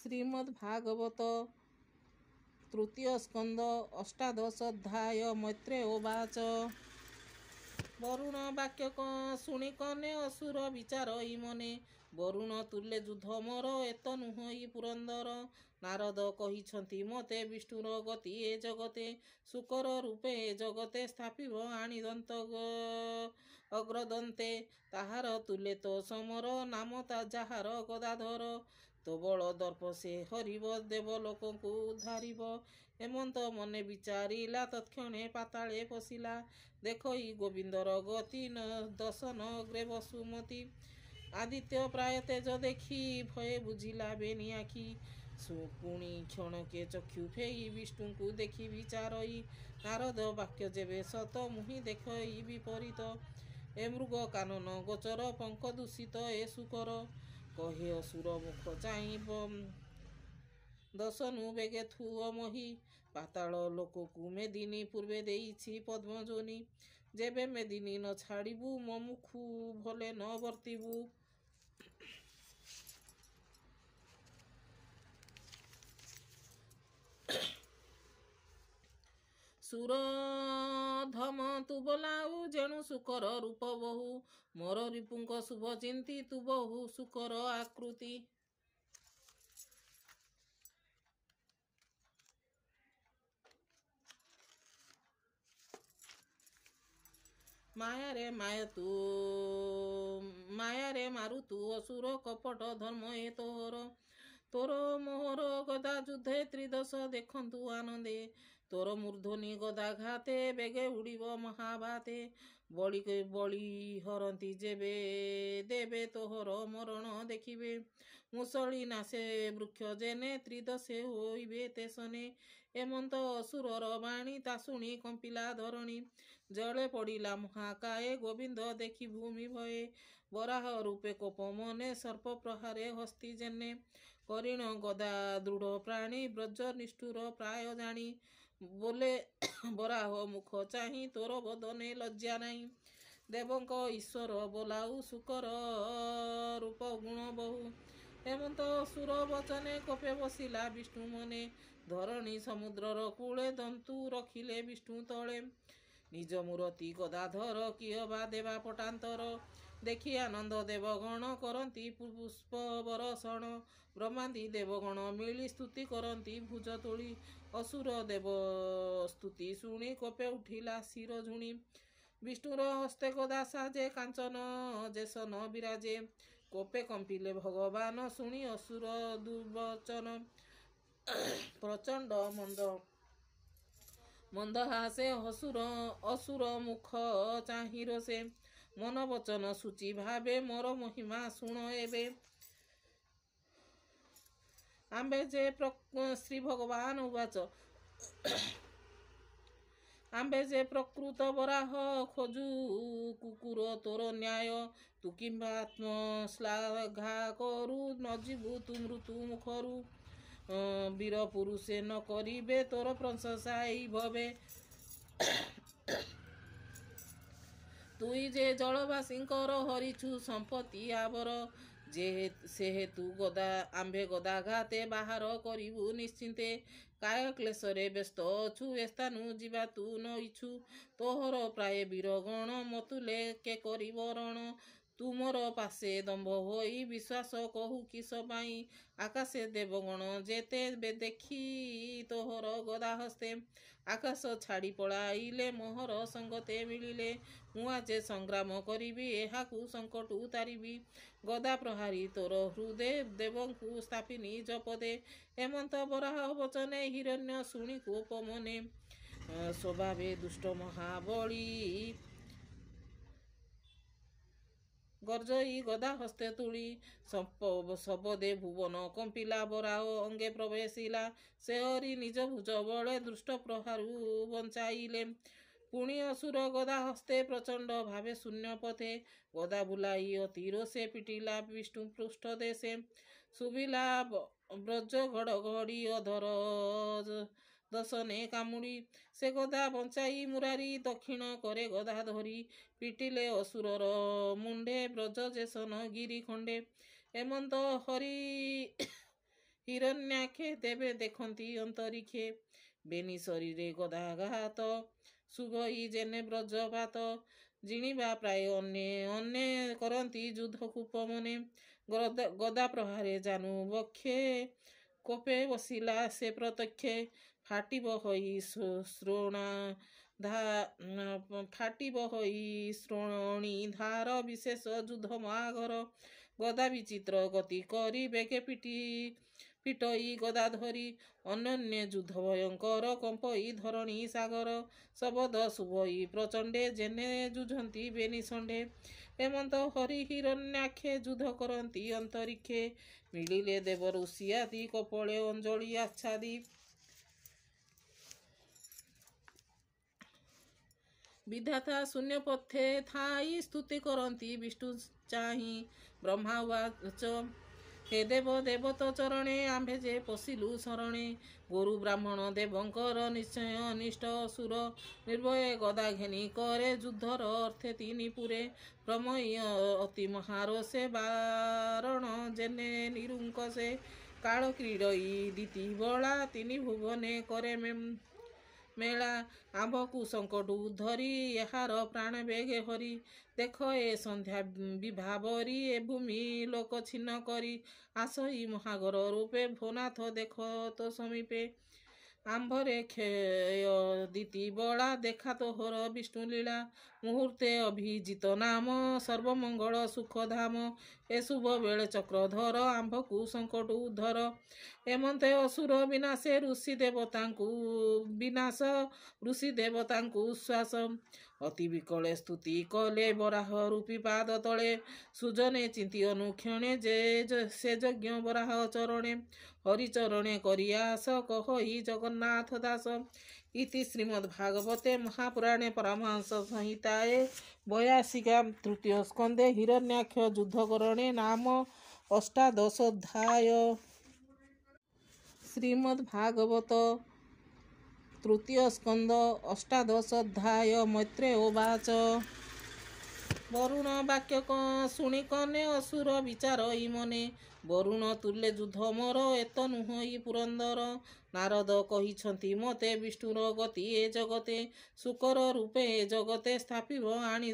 श्रीमद्भागवत तृतीय स्कंद अष्टादश अध्याय मैत्रेय उवाच। वरुण वाक्य शुणी कने असुर विचार मने। वरुण तुल्य युद्ध मोर एत नुह पुरंदर। नारद कहिछंती मते विष्णुर गति ए जगते। शुकर रूपे ए जगते स्थापिब आणिदंत अग्रदंते। ताहार तुल्य तो समर नाम जाहार गदाधर। तो बल दर्प से हरिब देवलोकଙ୍କୁ उद्धारिब। हेमंत मने विचारिला तत्क्षणे पाताळे पशिला। देखई गोविंदर गति दशन अग्रे वसुमती। आदित्य प्राय तेज देखी भये बुझिला बेनी आखि। पुणी क्षणके चक्षु फेई विष्णुଙ୍କୁ देखि विचारई। नारद वाक्य जेबे सत मुहि देखई विपरीत। ए मृग कानन गोचर पंक दूषित ए शुकर। कहे असुर मुख चाहि दशनु बेगे थुअ मोहि। पाताल लोकକୁ मेदिनी पूर्वे देइछि पद्मजोनि। जेबे मेदिनी न छाड़िबु ममुखु भले न वर्तिबु। सुरधम तु बोलाऊ जेणु शुकर रूप बहु। मोर रिपुंक शुभ चिंती तु बहु शुकर आकृति। माया रे मारु तू असुर कपट धर्म ए तोहर। तोर मोहर गदा युद्धे त्रिदश देखंतु आनंदे। तोर मूर्धनि गदा घाते बेगे उड़िब महाभाते। बळी हरंती जेबे देबे तोहर मरण देखिबे। मुसळी नासे वृक्ष जेने त्रिदशे होइबे तेसने। हेमंत असुरर बाणी ता शुणी कंपिला धरणी। जळे पड़िला महाकाये गोविंद देखि भूमि भये। वराह रूपे कोप मने सर्प प्रहारे हस्ती जेने। करिण गदा दृढ़ प्राणी ब्रज निष्ठुर प्राय जानी। बोले वराह मुख चाहि तोर बदने लज्जा नाही। देवंक ईश्वर बोलाऊ शुकर रूप गुण बहु। हेमंत असुर वचने कोपे बसिला विष्णु मने। धरणी समुद्रर कूले दंतु रखिले विष्णु तले। निज मूरति गदाधर किय बा देवा पटांतर। देखि आनंद देवगण करंती पुष्प बरषण। ब्रह्मादि देवगण मिली स्तुति करंती भुज तोली। असुर देव स्तुति शुणी कोपे उठिला शिर झुणी। विष्णुर हस्ते गदा साजे कांचन जेसन विराजे। कोपे कंपिले भगवान शुणी असुर दुर्वचन। प्रचंड मंद हासे असुर मुख चाहि रोषे। मन वचन सूचि भावे मोर महिमा शुण एबे। आंबे जे श्री भगवान उवाच। आंबे जे प्रकृत वराह खोजु कुकुर तोर न्याय। तू किंबा आत्म श्लाघा करू न जीवु तू मृत्यु मुखरू। वीर पुरुषे न करिबे तोर प्रशंसाई भवे। तुई जे जलवासींकर हरिछु संपत्ति आवर। से हेतु आंबे गदा घाते बाहार करिबु निश्चिंते। काय क्लेशरे व्यस्त अछु एस्तानु जीवा तू न इछु। तोहर प्राय वीरगण मतुले के करिब रण। तुमर पासे दंभ होई विश्वास कहु किस पाई। आकाशे देवगण जेते देखी तोहर गदा हस्ते। आकाश छाड़ी पलाइले मोहर संगते मिलिले। मु आजे संग्राम करिबी एहाकु संकटु तारिबी। गदा प्रहारी तोर हृदे देवंकु स्थापिनी जपदे। हेमंत वराह वचने हिरण्य शुणी कोप मने। स्वभावे दुष्ट महाबली गर्जई गदा हस्ते तुली। सबदे भुवन कंपिला वराह अंगे प्रवेशिला। से हरि निज भुज बले दृष्ट प्रहारु बंचाइले। पुणी असुर गदा हस्ते प्रचंड भावे शून्य पथे। गदा बुलाई अति रोषे पिटिला विष्णु पृष्ठ देशे। सुबिला ब्रज घड़घड़ी अधर दशने कामुड़ी। से गदा बंचाई मुरारी दक्षिण करे गदा धरी। पिटिले असुरर मुंडे ब्रज जेसन गिरी खंडे। हेमंत ହିରଣ୍ୟାକ୍ଷେ ତେବେ ଦେଖନ୍ତି ଅନ୍ତରିକ୍ଷେ। ବେନି ଶରୀରେ ଗଦାଘାତ ଶୁଭଇ ଜେନେ ବ୍ରଜପାତ। ଜିଣିବା ପ୍ରାୟ ଅନେ କରନ୍ତି ଯୁଦ୍ଧ କୂପ ମନେ। ଗଦା ପ୍ରହାରେ ଜାନୁ ବକ୍ଷେ କୋପେ ବସିଲା ସେ ପ୍ରତ୍ୟକ୍ଷେ। ଫାଟିବ ହୋଇ ଶ୍ରୋଣୀ ଧାର ବିଶେଷ ଯୁଦ୍ଧ ମହାଘର। ଗଦା ବିଚିତ୍ର ଗତି କରି ବେଗେ ପିଟଇ ଗଦା ଧରି। ଅନନ୍ୟ ଯୁଦ୍ଧ ଭୟଙ୍କର କମ୍ପଇ ଧରଣୀ ସାଗର। ଶବଦ ଶୁଭଇ ପ୍ରଚଣ୍ଡେ ଜେନେ ଯୁଝନ୍ତି ବେନି ଷଣ୍ଢେ। ହେମନ୍ତ ହରି ହିରଣ୍ୟାକ୍ଷେ ଯୁଦ୍ଧ କରନ୍ତି ଅନ୍ତରିକ୍ଷେ। ମିଳିଲେ ଦେବ ଋଷି ଆଦି କପଳେ ଅଞ୍ଜଳି ଆଚ୍ଛାଦି। ବିଧାତା ଶୂନ୍ୟ ପଥେ ଥାଇ ସ୍ତୁତି କରନ୍ତି ବିଷ୍ଣୁ ଚାହିଁ। ବ୍ରହ୍ମା ଉବାଚ ହେ ଦେବ ଦେବତ ଚରଣେ ଆମ୍ଭେ ଯେ ପଶିଲୁ ଶରଣେ। ଗୁରୁ ବ୍ରାହ୍ମଣ ଦେବଙ୍କର ନିଶ୍ଚୟ ଅନିଷ୍ଟ ଅସୁର। ନିର୍ଭୟ ଗଦା ଘେନି କରେ ଯୁଦ୍ଧର ଅର୍ଥେ ତିନି ପୁରେ। ପ୍ରମେୟ ଅତି ମହାରୋଷେ ବାରଣ ଜେନେ ନିରୁଙ୍କସେ। କାଳ କ୍ରୀଡ଼ଇ ଦିତି ବଳା ତିନି ଭୁବନେ କରେ ମେଳା। ଆମ୍ଭକୁ ସଙ୍କଟୁ ଧରି ଏହାର ପ୍ରାଣ ବେଗେ ହରି। ଦେଖ ଏ ସନ୍ଧ୍ୟା ବିଭାବରୀ ଏ ଭୂମି ଲୋକ ଛିନ୍ନ କରି। ଆସଇ ମହାଘର ରୂପେ ଭୋନାଥ ଦେଖ ତ ସମୀପେ। ଆମ୍ଭରେ କ୍ଷୟ ଦିତି ବଳା ଦେଖା ତୋହର ବିଷ୍ଣୁ ଲୀଳା। ମୁହୂର୍ତ୍ତେ ଅଭିଜିତ ନାମ ସର୍ବମଙ୍ଗଳ ସୁଖ ଧାମ। ଏ ଶୁଭ ବେଳେ ଚକ୍ରଧର ଆମ୍ଭକୁ ସଙ୍କଟୁ ଉଦ୍ଧର। ଏମନ୍ତେ ଅସୁର ବିନାଶ ଋଷି ଦେବତାଙ୍କୁ ଉଶ୍ୱାସ। ଅତି ବିକଳେ ସ୍ତୁତି କଲେ ବରାହ ରୂପୀ ପାଦ ତଳେ। ସୁଜନେ ଚିନ୍ତି ଅନୁକ୍ଷଣେ ସେ ଯଜ୍ଞ ବରାହ ଚରଣେ। ହରିଚରଣେ କରି ଆସ କହଇ ଜଗନ୍ନାଥ ଦାସ। ଇତି ଶ୍ରୀମଦ୍ଭାଗବତେ ମହାପୁରାଣେ ପରମହଂସ ସଂହିତାଏ 82 ତୃତୀୟ ସ୍କନ୍ଧେ ହିରଣ୍ୟାକ୍ଷ ଯୁଦ୍ଧ କରଣେ ନାମ ଅଷ୍ଟାଦଶୋଧ୍ୟାୟ। ଶ୍ରୀମଦ୍ଭାଗବତ ତୃତୀୟ ସ୍କନ୍ଧ ଅଷ୍ଟାଦଶୋଧ୍ୟାୟ। ମୈତ୍ରେୟ ଉବାଚ ବରୁଣ ବାକ୍ୟ ଶୁଣି କନେ ଅସୁର ବିଚାରଇ ମନେ। ବରୁଣ ତୁଲ୍ୟ ଯୁଦ୍ଧ ମୋର ଏତ ନୁହଁଇ ପୁରନ୍ଦର। ନାରଦ କହିଛନ୍ତି ମୋତେ ବିଷ୍ଣୁର ଗତି ଏ ଜଗତେ। ଶୂକର ରୂପେ ଏ ଜଗତେ ସ୍ଥାପିବ ଆଣି